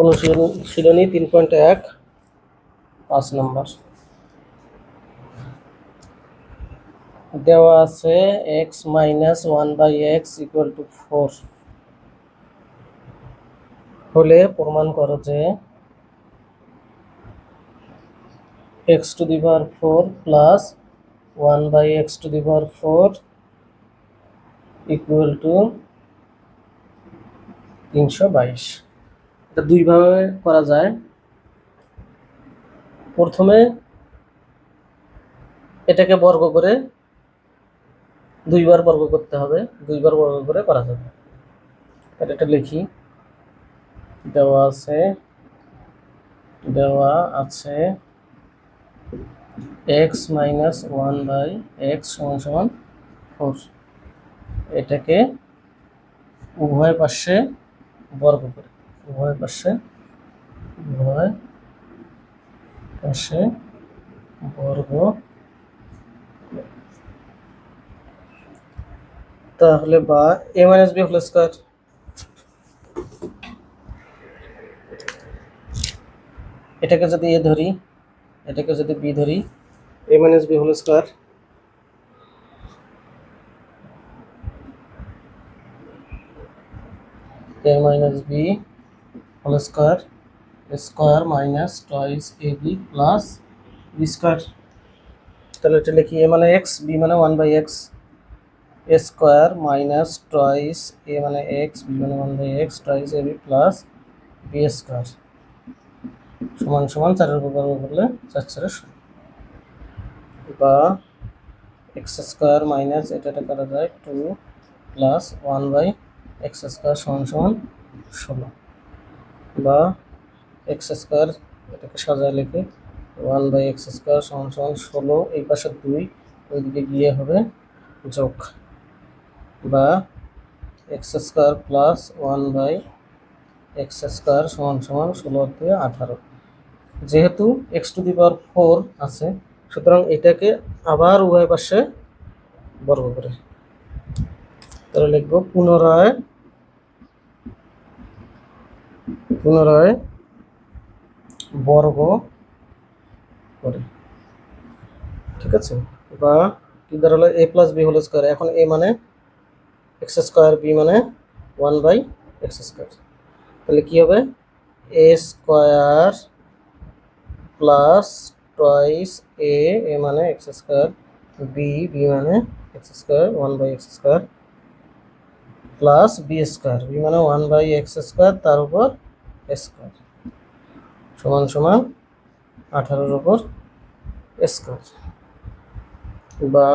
অনুশীলনী 3.1 5 নম্বর দেওয়া আছে x minus 1/x equal to 4 হলে প্রমাণ করো যে x to the power 4 plus 1/x to the power 4 equal to 322। এটা দুইভাবে করা যায়। প্রথমে এটাকে বর্গ করে দুইবার বর্গ করতে হবে, দুইবার বর্গ করে করা যাবে। এটা লিখি, দেওয়া আছে x মাইনাস 1/x সমান সমান 4। এটাকে উভয় পাশে বর্গ করে উভয় পাশে বর্গ, তাহলে বা a minus b whole square, এটাকে যদি a ধরি, এটাকে যদি b ধরি, a minus b whole square a minus b whole square square minus twice ab plus b square. তাহলে এটা লিখি, a মানে x, b মানে 1/x, a square minus twice a মানে x, b মানে 1/x twice ab plus b square সমান সমান 4 এর উপর বর্গ করলে 4 4 বা x স্কয়ার মাইনাস এটা করা যায় 2 প্লাস 1/x স্কয়ার সমান সমান 16 বা x স্কয়ার এটাকে সাজায় লিখি 1/x স্কয়ার সমান সমান 16, এই পাশে 2 ওইদিকে গিয়ে হবে যোগ, বা x square plus 1/x square সমান সমান 16 থেকে 18। যেহেতু x টু দি পাওয়ার 4 আছে, সুতরাং এটাকে আবার উভয় পাশে বর্গ করে, তাহলে লিখব পুনরায় বর্গ করে, ঠিক আছে। বা কি দাঁড়ালো, a plus b whole square, এখন a মানে x স্কয়ার, b মানে 1/x স্কয়ার, তাহলে কি হবে a square plus twice a মানে x স্কয়ার, b মানে x square 1/x square plus b square, b মানে 1/x স্কয়ার তার উপর স্কয়ার সমান সমান 18 এর উপর স্কয়ার, বা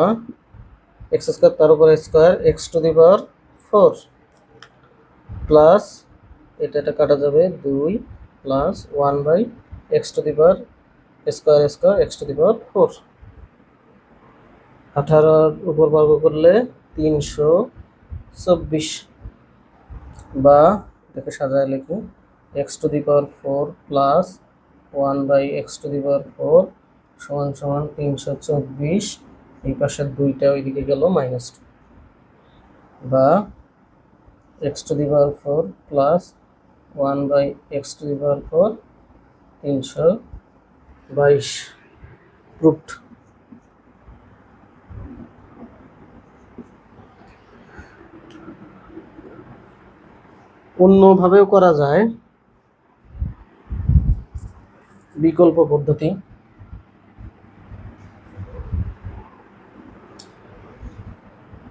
x স্কয়ার তার উপর square x to the power 4 plus এটা কাটা যাবে 2 plus 1/x to the power square x to the power 4, 18 এর উপর বর্গ করলে 324, বা এটাকে সাজায় লিখি x to the power 4 plus 1/x to the power 4 সমান সমান 324, এই পাশের 2টা ওইদিকে গেল -2, বা x to the power 4 plus 1/x to the power 4 322 proved. অন্যভাবেও করা যায়, বিকল্প পদ্ধতি।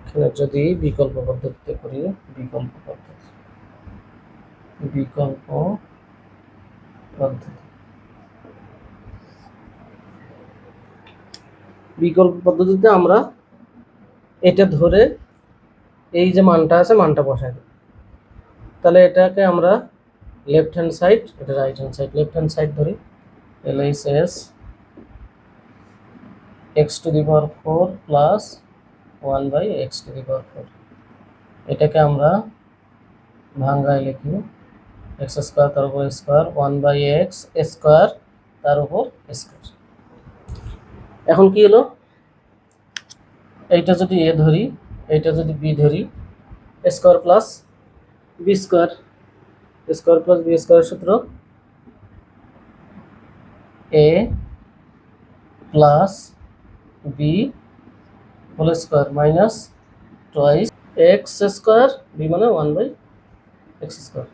এখানে যদি বিকল্প পদ্ধতিতে করি, বিকল্প পদ্ধতিতে আমরা এটা ধরে এই যে মানটা আছে মানটা বসাই দেব, তাহলে এটাকে আমরা লেফট হ্যান্ড সাইড, এটা right hand side, left hand side ধরি, LHS x to the power 4 plus 1/x to the power 4, এটাকে আমরা ভাঙ্গায় লিখি x স্কয়ার তার উপর স্কয়ার 1/x স্কয়ার তার উপর স্কয়ার। এখন কি হলো, এইটা যদি a ধরি, এইটা যদি b ধরি, square plus b square, square plus b square সূত্র a plus b whole square minus twice x square b মানে 1/x স্কোয়ার।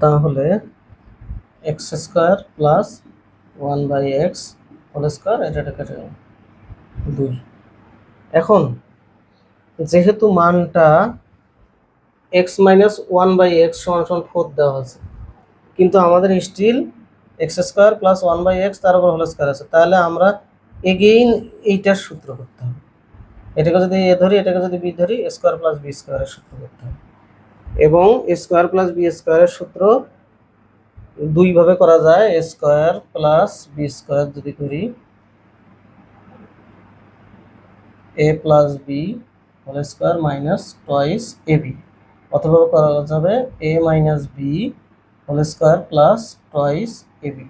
তাহলে x square plus 1/x whole square এটা কেটে গেল 2। এখন যেহেতু মানটা এক্স মাইনাস 1/x সমান সমান 4 দেওয়া আছে, কিন্তু আমাদের still x square plus 1/x তার উপর হোল স্কোয়ার আছে, তাহলে আমরা এগেইন এইটার সূত্র করতে হবে। এটাকে যদি এ ধরি, এটাকে যদি বি ধরি, এ স্কোয়ার প্লাস বি স্কোয়ারের সূত্র করতে হবে। এবং এ স্কোয়ার প্লাস বি স্কোয়ারের সূত্র দুইভাবে করা যায়। A square plus b square যদি করি, a plus b whole square minus twice a b, অথবা করা যাবে a minus b whole square plus twice a b.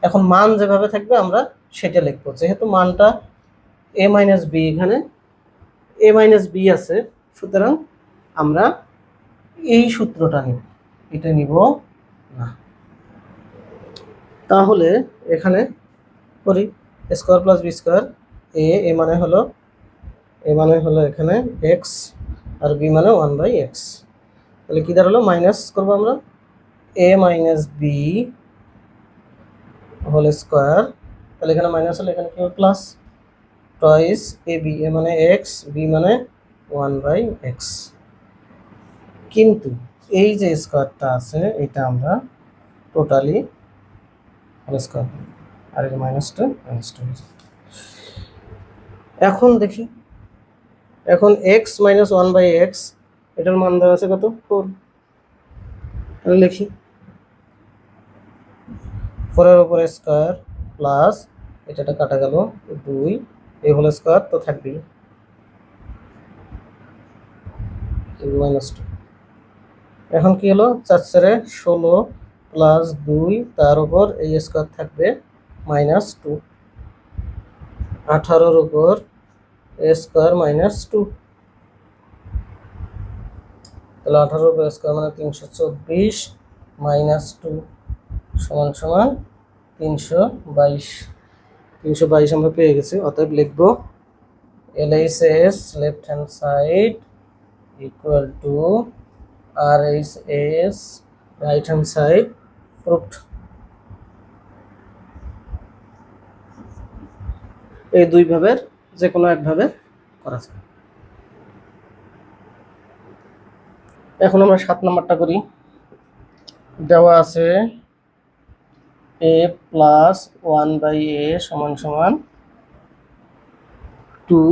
এখন মান যেভাবে থাকবে আমরা সেটা লিখবো। যেহেতু মানটা এ মাইনাস বি, এখানে এ মাইনাস বি আছে, সুতরাং আমরা এই সূত্রটা নিব, এটা নিব না। তাহলে এখানে করি স্কোয়ার প্লাস বি স্কোয়ার, এ মানে হলো এখানে এক্স আর বি মানে 1/x। তাহলে কি দাঁড়ালো, মাইনাস করবো আমরা এ মাইনাস বি হোল স্কোয়ার, তাহলে এখানে মাইনাস হলে এখানে কি হবে প্লাস টয়েস এ বি, এ মানে এক্স, বি মানে 1/x। কিন্তু এই যে স্কোয়ারটা আছে এটা আমরা টোটালি হোল স্কোয়ার, আর এই মাইনাসটা মাইনাস টু। এখন দেখি, এখন এক্স মাইনাস 1/x এটার মান দেওয়া আছে কত, 4। তাহলে লিখি 4-এর উপরে স্কোয়ার প্লাস এটা কাটা গেল 2, এই হোল স্কোয়ার তো থাকবেই, মাইনাস 2। এখন কি হলো, 4-4 16 প্লাস 2, তার উপর এই স্কোয়ার থাকবে মাইনাস 2, 18-র উপর এ স্কোয়ার মাইনাস 2, তাহলে 18-র উপর স্কোয়ার মানে 324 মাইনাস 2 সমান সমান 322। 322 আমরা পেয়ে গেছি। অতএব লিখবো LHS left hand side equal to RHS right hand side proofed. এই দুই ভাবের যে কোনো একভাবে করা যায়। এখন আমরা 7 নম্বরটা করি। দেওয়া আছে a প্লাস 1/a সমান সমান 2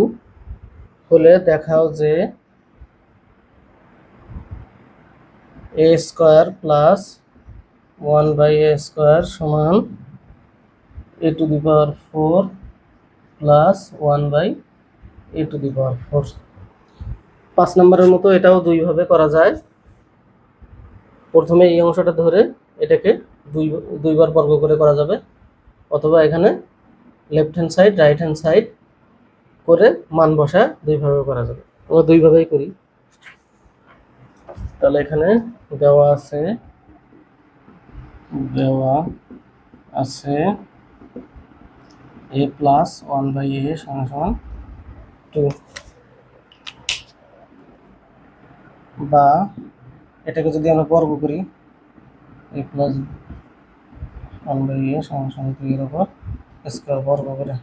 হলে দেখাও যে a square plus 1/a square সমান a to the power 4 plus 1/a to the power 4। 5 নম্বরের মতো এটাও দুইভাবে করা যায়। প্রথমে এই অংশটা ধরে এটাকে দুইবার বর্গ করে করা যাবে, অথবা এখানে left hand side right hand side করে মান বসা দুইভাবে করা যাবে। আমরা দুইভাবেই করি। তাহলে এখানে দেওয়া আছে a প্লাস 1/a সমান সমান 2, বা এটাকে যদি আমরা বর্গ করি a প্লাস 1/a সমান সমান 2 এর উপর স্কোয়ার বর্গ করে,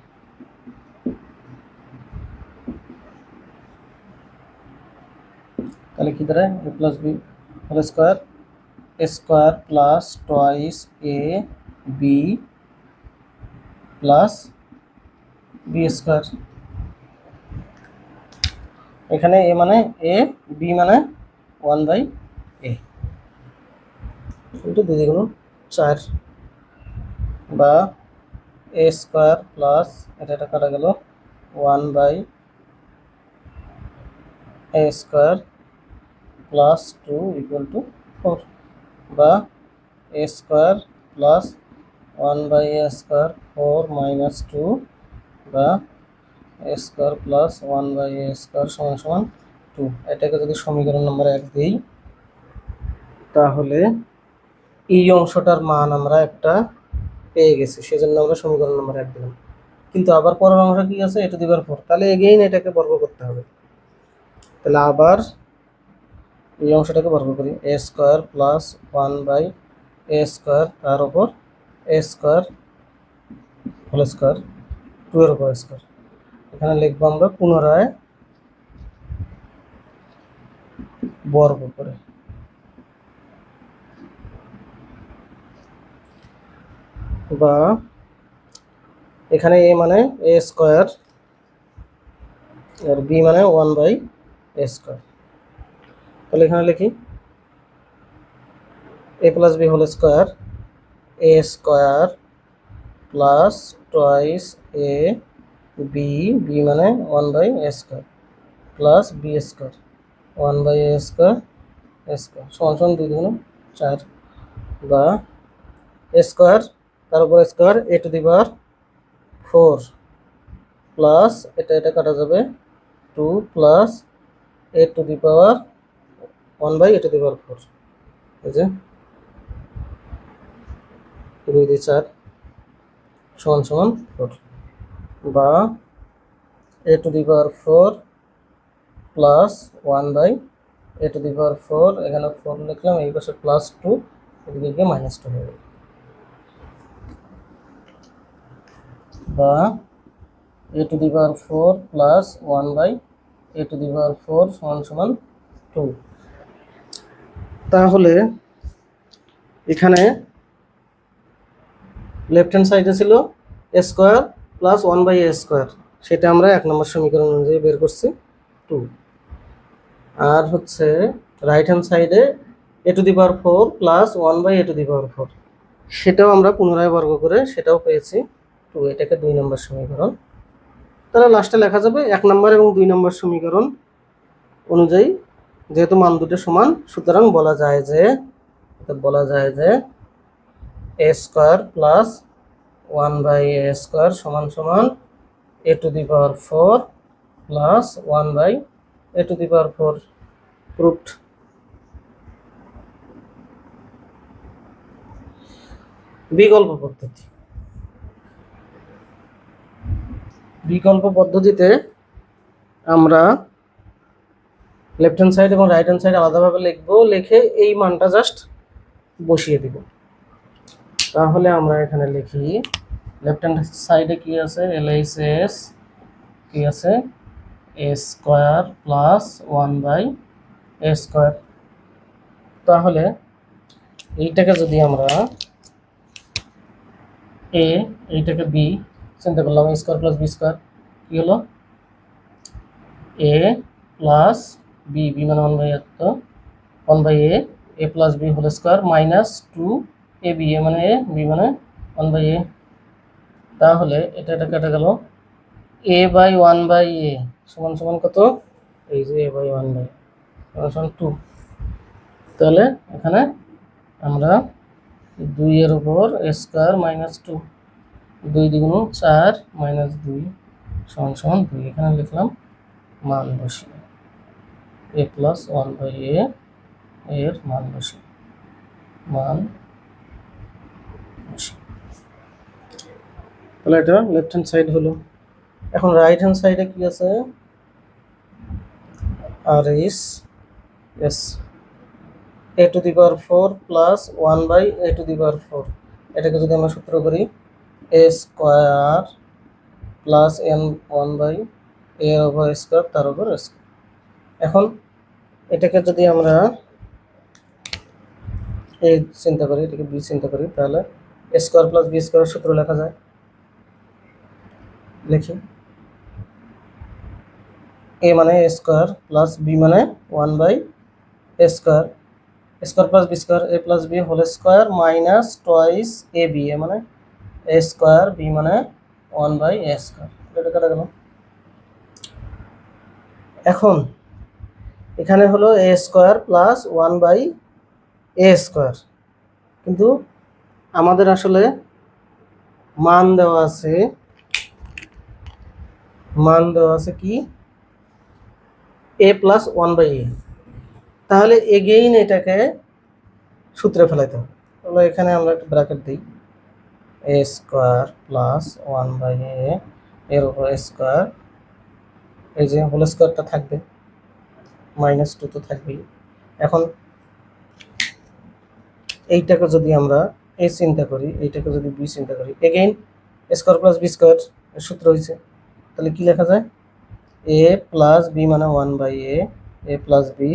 তাহলে কি দাঁড়ায় a plus b whole square, a square plus twice a b plus b square. এখানে a মানে a, b মানে 1/a, কিন্তু 2 দ্বিগুণ 4, বা a স্কোয়ার প্লাস এটা কাটা গেল 1/a square plus 2 equal to 4, বা a square plus 1/a square 4 minus 2, বা a square plus 1/a square সমান সমান 2। এটাকে যদি সমীকরণ নম্বর 1 দিই, তাহলে এই অংশটার মান আমরা একটা পেয়ে গেছি, সেজন্য আমরা সমীকরণ নম্বর 1 দিলাম। কিন্তু আবার পরের অংশ কি আছে, a টু দি পাওয়ার 4, তাহলে এগেইন এটাকে বর্গ করতে হবে। তাহলে আবার এই অংশটাকে বর্গ করি, a square plus 1 by a square তার উপর a স্কয়ার হোল স্কয়ার 2 এর উপর স্কয়ার। এখানে লিখবো আমরা পুনরায় বর্গ করে, বা এখানে a মানে a স্কয়ার আর b মানে 1 বাই a স্কয়ার। তাহলে এখানে লিখি a plus b whole square, a square plus twice a b, b মানে 1 by a square plus b square 1 by a square square সমান সমান 2 গুণ 4, বা a স্কয়ার তার উপর square a to the power 4 plus এটা কাটা যাবে 2 plus a to the power 1 by a to the power 4, এই যে 2 দিয়ে 4 সমান সমান 4, বা a to the power 4 plus 1 by a to the power 4, এখানে 4 লিখলাম, এই পাশে প্লাস 2, এদিকে গিয়ে মাইনাস 2 হয়ে গেল, বা a to the power 4 plus 1 by a to the power 4 সমান সমান 2। তাহলে এখানে লেফট হ্যান্ড সাইডে ছিল a square plus 1 by a square, সেটা আমরা 1 নম্বর সমীকরণ অনুযায়ী বের করছি 2। আর হচ্ছে রাইট হ্যান্ড সাইডে a to the power 4 plus 1 by a to the power 4, সেটাও আমরা পুনরায় বর্গ করে সেটাও পেয়েছি 2, এটাকে 2 নম্বর সমীকরণ। তাহলে লাস্টে লেখা যাবে 1 নম্বর এবং 2 নম্বর সমীকরণ অনুযায়ী, যেহেতু মান দুটো সমান, সুতরাং বলা যায় যে a square plus 1 by a square সমান সমান a to the power 4 plus 1 by a to the power 4 proved. বিকল্প পদ্ধতিতে আমরা লেফট হ্যান্ড সাইড এবং রাইট হ্যান্ড সাইড আলাদাভাবে লিখবো, লিখে এই মানটা জাস্ট বসিয়ে দিব। তাহলে আমরা এখানে লিখি লেফট হ্যান্ড সাইডে কি আছে, LHS কি আছে, a square plus 1 by a square. তাহলে এইটাকে যদি আমরা a, এইটাকে b চিন্তা করলাম, a square plus b square কি হলো, a প্লাস b, b মানে 1 by 1 by a plus b whole square minus 2 ab, a মানে a, b মানে 1 বাই a। তাহলে এটা কেটে গেল, a বাই 1 বাই a সমান সমান কত, এই যে a বাই 1 বাই সমান সমান 2। তাহলে এখানে আমরা 2 এর উপর a স্কয়ার মাইনাস 2, 2 দ্বিগুণ 4 মাইনাস 2 সমান সমান 2, এখানে লিখলাম মান বসিয়ে a প্লাস 1 বাই a এর মান বসিয়ে তাহলে এটা লেফট হ্যান্ড সাইড হলো। এখন রাইট হ্যান্ড সাইডে কি আছে, আর ইস এস a to the power 4 plus 1 by a to the power 4, এটাকে যদি আমরা সূত্র করি a square plus n 1 by a এর উপর স্কয়ার তার উপর স্কয়ার। এখন এটাকে যদি আমরা a চিন্তা করি, এটাকে b চিন্তা করি, তাহলে a square plus b square সূত্র লেখা যায়, লিখি a মানে a স্কয়ার প্লাস b মানে 1 by a square, square plus b square a plus b whole square minus twice a b, a মানে a স্কয়ার, b মানে 1 বাই a স্কয়ার, এটা কাটা গেল। এখন এখানে হলো a square plus 1 by a square, কিন্তু আমাদের আসলে মান দেওয়া আছে কি a প্লাস 1 বাই a, তাহলে এগেইন এটাকে সূত্রে ফেলাইতে হবে। তাহলে এখানে আমরা একটা ব্র্যাকেট দিই, এ স্কোয়ার প্লাস 1/a এর উপর স্কোয়ার, এই যে হোল স্কোয়ারটা থাকবে, -2 তো থাকবেই। এখন এইটাকে যদি আমরা এ চিন্তা করি, এইটাকে যদি বি চিন্তা করি, again square plus b square সূত্র হয়েছে, তাহলে কি লেখা যায়? এ প্লাস বি মানে 1/a, a plus b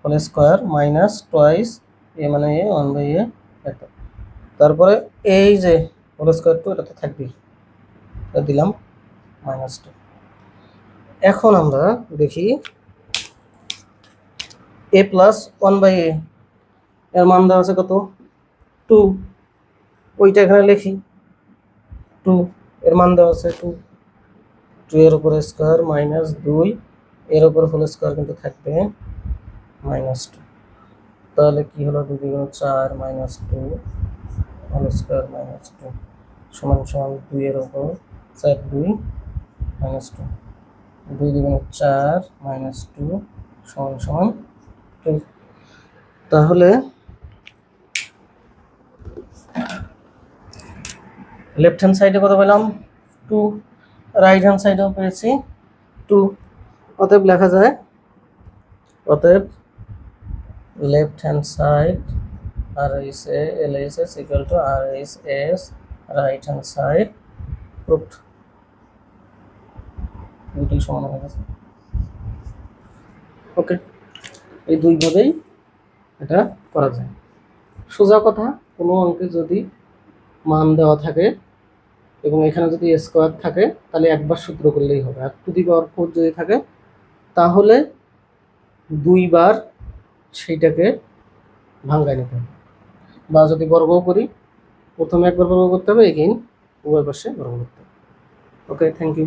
whole square minus twice a মানে এ 1/a এত। তারপরে এই যে হোল স্কোয়ার টু, এটা তো থাকবেই, এটা দিলাম -2। এখন আমরা দেখি এ প্লাস 1/a এর মান দেওয়া আছে কত? 2, ওইটা এখানে লিখি, 2 এর মান দেওয়া আছে 2, 2 এর উপরে স্কোয়ার -2 এর উপর হোল স্কোয়ার কিন্তু থাকবে -2। তাহলে কি হলো? 2 দ্বিগুণ 4 -2 হোল স্কোয়ার -2 সমান সমান 2 এর উপর 4 2 -2, 2 দ্বিগুণ 4 -2 সমান সমান 2। তাহলে লেফট হ্যান্ড সাইডে কত পেলাম? 2, রাইট হ্যান্ড সাইডেও পেয়েছি 2। অতএব লেখা যায়, অতএব left hand side LHS equal to RHS right hand side proofed. দুটোই সমান হয়ে গেছে। ওকে, এই দুইভাবেই এটা করা যায়। সোজা কথা, কোনো অঙ্কে যদি মান দেওয়া থাকে এবং এখানে যদি স্কোয়ার থাকে, তাহলে একবার সূত্র করলেই হবে। আর 2^4 যদি থাকে, তাহলে দুইবার সেইটাকে ভাঙ্গায় নিতে হবে। বা যদি বর্গ করি, প্রথমে একবার বর্গ করতে হবে, এগেইন উভয় পাশে বর্গ করতে হবে। ওকে, থ্যাংক ইউ।